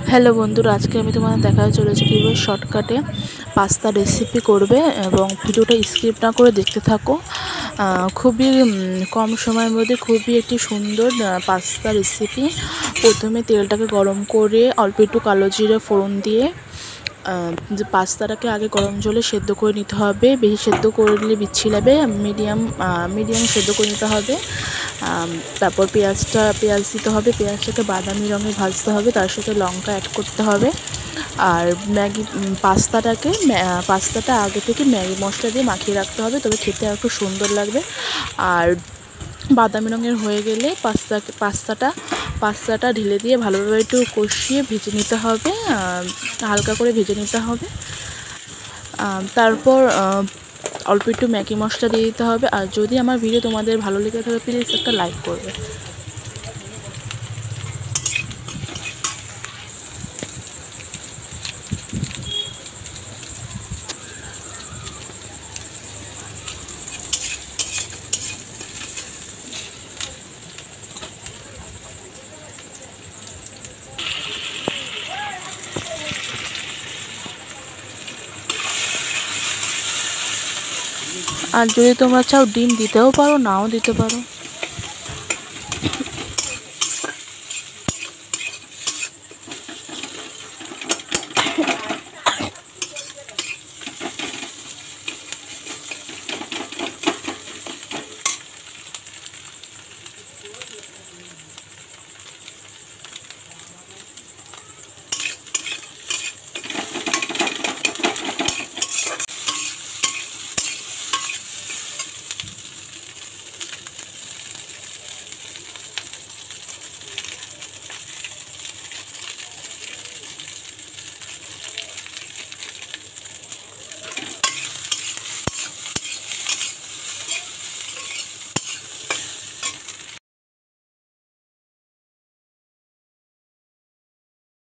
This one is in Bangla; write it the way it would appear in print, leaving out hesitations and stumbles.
হ্যালো বন্ধুরা, আজকে আমি তোমাদের দেখাতে চলেছি কীভাবে শর্টকাটে পাস্তা রেসিপি করবে এবং ভিডিওটা স্কিপ না করে দেখতে থাকো। খুবই কম সময়ের মধ্যে খুবই একটি সুন্দর পাস্তা রেসিপি। প্রথমে তেলটাকে গরম করে অল্প একটু কালো জিরে ফোড়ন দিয়ে যে পাস্তাটাকে আগে গরম জলে সেদ্ধ করে নিতে হবে। বেশি সেদ্ধ করলে বিচ্ছি লাগবে, মিডিয়াম সেদ্ধ করে নিতে হবে। তারপর পেঁয়াজ দিতে হবে, পেঁয়াজটাকে বাদামি রঙে ভাজতে হবে, তার সাথে লঙ্কা অ্যাড করতে হবে। আর পাস্তাটা আগে থেকে ম্যাগি মশলা দিয়ে মাখিয়ে রাখতে হবে, তবে খেতে আর খুব সুন্দর লাগবে। আর বাদামি রঙের হয়ে গেলে পাস্তাটা ঢেলে দিয়ে ভালোভাবে একটু কষিয়ে ভেজে নিতে হবে, হালকা করে ভেজে নিতে হবে। তারপর অল্প একটু ম্যাগি মশলা দিয়ে দিতে হবে। আর যদি আমার ভিডিও তোমাদের ভালো লেগে থাকে প্লিজ একটা লাইক করবে। আর যদি তোমরা চাও ডিম দিতেও পারো, নাও দিতে পারো।